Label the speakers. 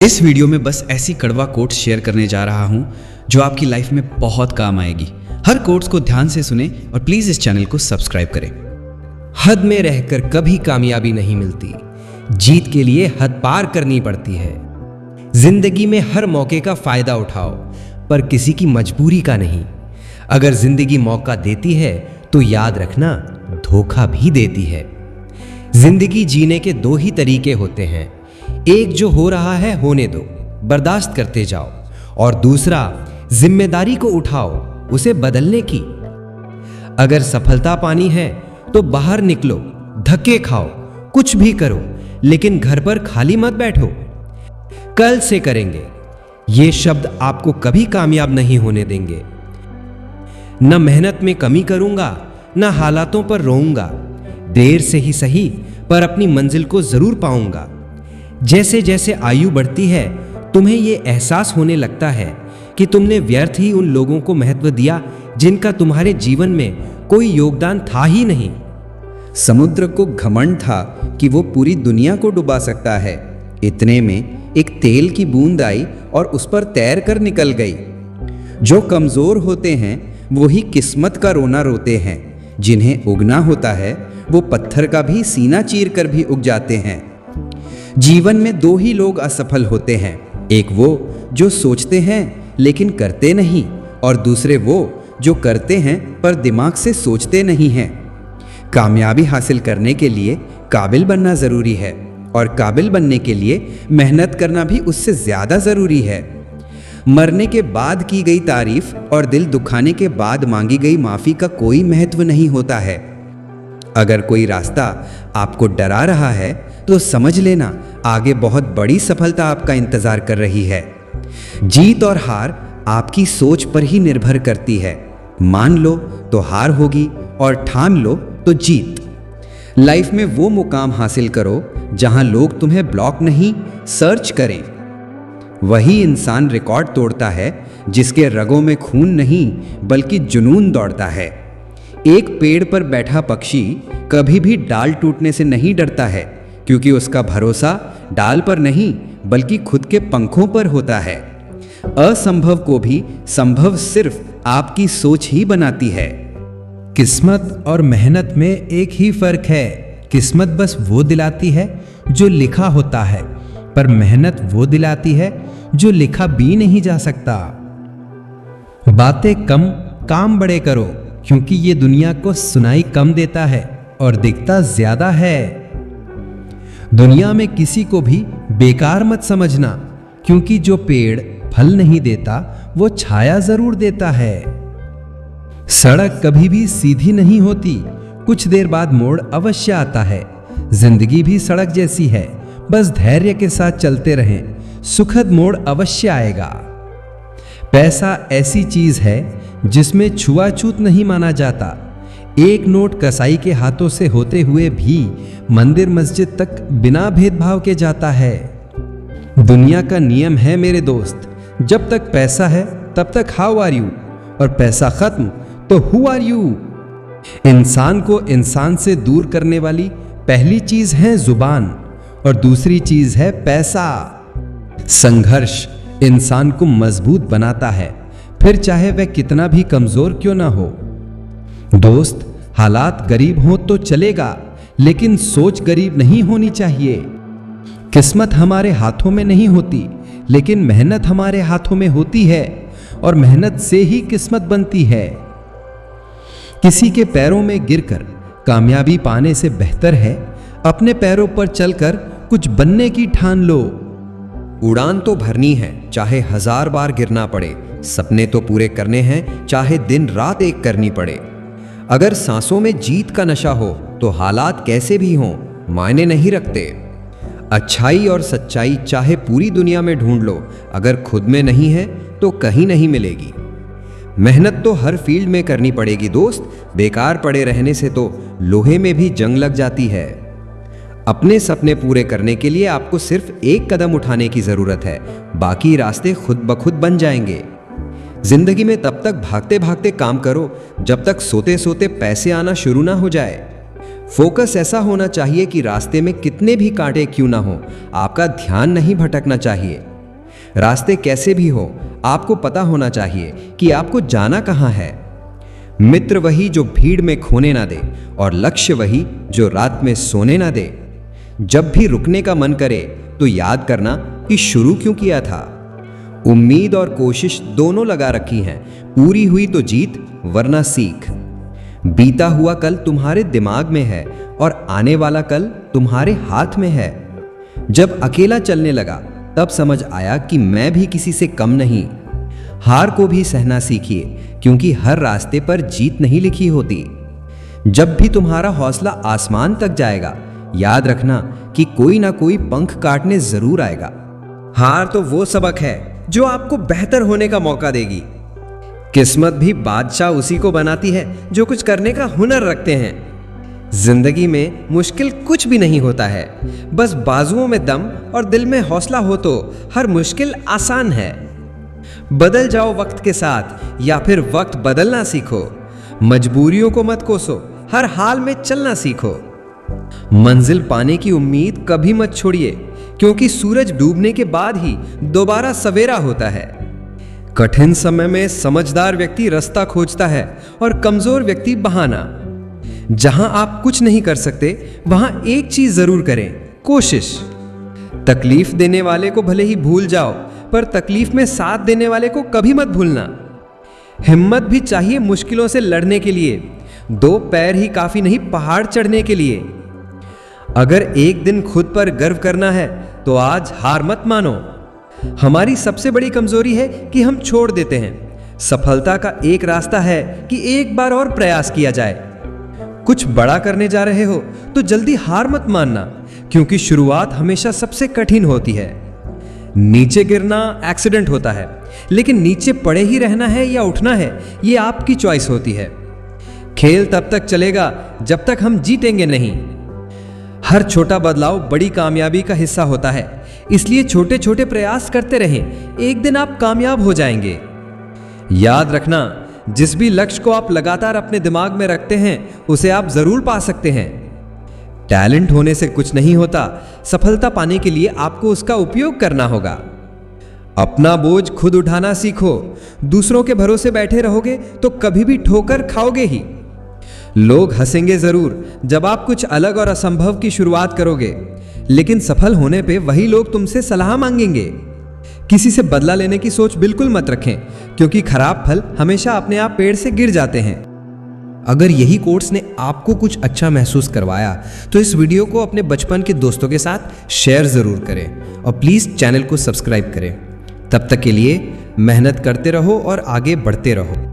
Speaker 1: इस वीडियो में बस ऐसी कड़वा कोट्स शेयर करने जा रहा हूं जो आपकी लाइफ में बहुत काम आएगी। हर कोट्स को ध्यान से सुने और प्लीज इस चैनल को सब्सक्राइब करें।
Speaker 2: हद में रहकर कभी कामयाबी नहीं मिलती, जीत के लिए हद पार करनी पड़ती है। जिंदगी में हर मौके का फायदा उठाओ, पर किसी की मजबूरी का नहीं। अगर जिंदगी मौका देती है तो याद रखना, धोखा भी देती है। जिंदगी जीने के दो ही तरीके होते हैं, एक जो हो रहा है होने दो, बर्दाश्त करते जाओ, और दूसरा जिम्मेदारी को उठाओ, उसे बदलने की। अगर सफलता पानी है तो बाहर निकलो, धक्के खाओ, कुछ भी करो, लेकिन घर पर खाली मत बैठो। कल से करेंगे ये शब्द आपको कभी कामयाब नहीं होने देंगे। न मेहनत में कमी करूंगा, न हालातों पर रोऊंगा। देर से ही सही, पर अपनी मंजिल को जरूर पाऊंगा। जैसे जैसे आयु बढ़ती है, तुम्हें यह एहसास होने लगता है कि तुमने व्यर्थ ही उन लोगों को महत्व दिया जिनका तुम्हारे जीवन में कोई योगदान था ही नहीं।
Speaker 1: समुद्र को घमंड था कि वो पूरी दुनिया को डुबा सकता है। इतने में एक तेल की बूंद आई और उस पर तैर कर निकल गई। जो कमजोर होते हैं वही किस्मत का रोना रोते हैं। जिन्हें उगना होता है वो पत्थर का भी सीना चीर कर भी उग जाते हैं। जीवन में दो ही लोग असफल होते हैं, एक वो जो सोचते हैं लेकिन करते नहीं, और दूसरे वो जो करते हैं पर दिमाग से सोचते नहीं हैं। कामयाबी हासिल करने के लिए काबिल बनना ज़रूरी है, और काबिल बनने के लिए मेहनत करना भी उससे ज़्यादा ज़रूरी है। मरने के बाद की गई तारीफ और दिल दुखाने के बाद मांगी गई माफ़ी का कोई महत्व नहीं होता है। अगर कोई रास्ता आपको डरा रहा है तो समझ लेना, आगे बहुत बड़ी सफलता आपका इंतजार कर रही है। जीत और हार आपकी सोच पर ही निर्भर करती है। मान लो तो हार होगी, और ठान लो तो जीत। लाइफ में वो मुकाम हासिल करो जहां लोग तुम्हें ब्लॉक नहीं, सर्च करें। वही इंसान रिकॉर्ड तोड़ता है जिसके रगों में खून नहीं बल्कि जुनून दौड़ता है। एक पेड़ पर बैठा पक्षी कभी भी डाल टूटने से नहीं डरता है, क्योंकि उसका भरोसा डाल पर नहीं बल्कि खुद के पंखों पर होता है। असंभव को भी संभव सिर्फ आपकी सोच ही बनाती है।
Speaker 2: किस्मत और मेहनत में एक ही फर्क है। किस्मत बस वो दिलाती है जो लिखा होता है, पर मेहनत वो दिलाती है जो लिखा भी नहीं जा सकता। बातें कम, काम बड़े करो, क्योंकि ये दुनिया को सुनाई कम देता है और दिखता ज्यादा है। दुनिया में किसी को भी बेकार मत समझना, क्योंकि जो पेड़ फल नहीं देता वो छाया जरूर देता है। सड़क कभी भी सीधी नहीं होती, कुछ देर बाद मोड़ अवश्य आता है। जिंदगी भी सड़क जैसी है, बस धैर्य के साथ चलते रहें, सुखद मोड़ अवश्य आएगा। पैसा ऐसी चीज है जिसमें छुआछूत नहीं माना जाता। एक नोट कसाई के हाथों से होते हुए भी मंदिर मस्जिद तक बिना भेदभाव के जाता है। दुनिया का नियम है मेरे दोस्त, जब तक पैसा है तब तक हाउ आर यू, और पैसा खत्म तो हु आर यू। इंसान को इंसान से दूर करने वाली पहली चीज है जुबान, और दूसरी चीज है पैसा। संघर्ष इंसान को मजबूत बनाता है, फिर चाहे वह कितना भी कमजोर क्यों ना हो। दोस्त, हालात गरीब हो तो चलेगा, लेकिन सोच गरीब नहीं होनी चाहिए। किस्मत हमारे हाथों में नहीं होती, लेकिन मेहनत हमारे हाथों में होती है, और मेहनत से ही किस्मत बनती है। किसी के पैरों में गिरकर कामयाबी पाने से बेहतर है अपने पैरों पर चलकर कुछ बनने की ठान लो।
Speaker 3: उड़ान तो भरनी है, चाहे 1000 बार गिरना पड़े। सपने तो पूरे करने हैं, चाहे दिन रात एक करनी पड़े। अगर सांसों में जीत का नशा हो तो हालात कैसे भी हों मायने नहीं रखते। अच्छाई और सच्चाई चाहे पूरी दुनिया में ढूंढ लो, अगर खुद में नहीं है तो कहीं नहीं मिलेगी। मेहनत तो हर फील्ड में करनी पड़ेगी दोस्त, बेकार पड़े रहने से तो लोहे में भी जंग लग जाती है। अपने सपने पूरे करने के लिए आपको सिर्फ एक कदम उठाने की जरूरत है, बाकी रास्ते खुद ब खुद बन जाएंगे। जिंदगी में तब तक भागते भागते काम करो जब तक सोते सोते पैसे आना शुरू ना हो जाए। फोकस ऐसा होना चाहिए कि रास्ते में कितने भी कांटे क्यों ना हो, आपका ध्यान नहीं भटकना चाहिए। रास्ते कैसे भी हो, आपको पता होना चाहिए कि आपको जाना कहाँ है। मित्र वही जो भीड़ में खोने ना दे, और लक्ष्य वही जो रात में सोने ना दे। जब भी रुकने का मन करे तो याद करना कि शुरू क्यों किया था। उम्मीद और कोशिश दोनों लगा रखी हैं, पूरी हुई तो जीत वरना सीख। बीता हुआ कल तुम्हारे दिमाग में है और आने वाला कल तुम्हारे हाथ में है। जब अकेला चलने लगा तब समझ आया कि मैं भी किसी से कम नहीं। हार को भी सहना सीखिए, क्योंकि हर रास्ते पर जीत नहीं लिखी होती। जब भी तुम्हारा हौसला आसमान तक जाएगा, याद रखना कि कोई ना कोई पंख काटने जरूर आएगा। हार तो वो सबक है जो आपको बेहतर होने का मौका देगी। किस्मत भी बादशाह उसी को बनाती है जो कुछ करने का हुनर रखते हैं। जिंदगी में मुश्किल कुछ भी नहीं होता है, बस बाजुओं में दम और दिल में हौसला हो तो हर मुश्किल आसान है। बदल जाओ वक्त के साथ या फिर वक्त बदलना सीखो। मजबूरियों को मत कोसो, हर हाल में चलना सीखो। मंजिल पाने की उम्मीद कभी मत छोड़िए, क्योंकि सूरज डूबने के बाद ही दोबारा सवेरा होता है। कठिन समय में समझदार व्यक्ति रास्ता खोजता है और कमजोर व्यक्ति बहाना। जहां आप कुछ नहीं कर सकते वहां एक चीज जरूर करें, कोशिश। तकलीफ देने वाले को भले ही भूल जाओ, पर तकलीफ में साथ देने वाले को कभी मत भूलना। हिम्मत भी चाहिए मुश्किलों से लड़ने के लिए, दो पैर ही काफी नहीं पहाड़ चढ़ने के लिए। अगर एक दिन खुद पर गर्व करना है तो आज हार मत मानो। हमारी सबसे बड़ी कमजोरी है कि हम छोड़ देते हैं। सफलता का एक रास्ता है कि एक बार और प्रयास किया जाए। कुछ बड़ा करने जा रहे हो तो जल्दी हार मत मानना, क्योंकि शुरुआत हमेशा सबसे कठिन होती है। नीचे गिरना एक्सीडेंट होता है, लेकिन नीचे पड़े ही रहना है या उठना है, ये आपकी चॉइस होती है। खेल तब तक चलेगा जब तक हम जीतेंगे नहीं। हर छोटा बदलाव बड़ी कामयाबी का हिस्सा होता है, इसलिए छोटे छोटे प्रयास करते रहें, एक दिन आप कामयाब हो जाएंगे। याद रखना, जिस भी लक्ष्य को आप लगातार अपने दिमाग में रखते हैं उसे आप जरूर पा सकते हैं। टैलेंट होने से कुछ नहीं होता, सफलता पाने के लिए आपको उसका उपयोग करना होगा। अपना बोझ खुद उठाना सीखो। दूसरों के भरोसे बैठे रहोगे तो कभी भी ठोकर खाओगे ही। लोग हंसेंगे जरूर जब आप कुछ अलग और असंभव की शुरुआत करोगे, लेकिन सफल होने पे वही लोग तुमसे सलाह मांगेंगे। किसी से बदला लेने की सोच बिल्कुल मत रखें, क्योंकि खराब फल हमेशा अपने आप पेड़ से गिर जाते हैं। अगर यही कोट्स ने आपको कुछ अच्छा महसूस करवाया तो इस वीडियो को अपने बचपन के दोस्तों के साथ शेयर जरूर करें और प्लीज़ चैनल को सब्सक्राइब करें। तब तक के लिए मेहनत करते रहो और आगे बढ़ते रहो।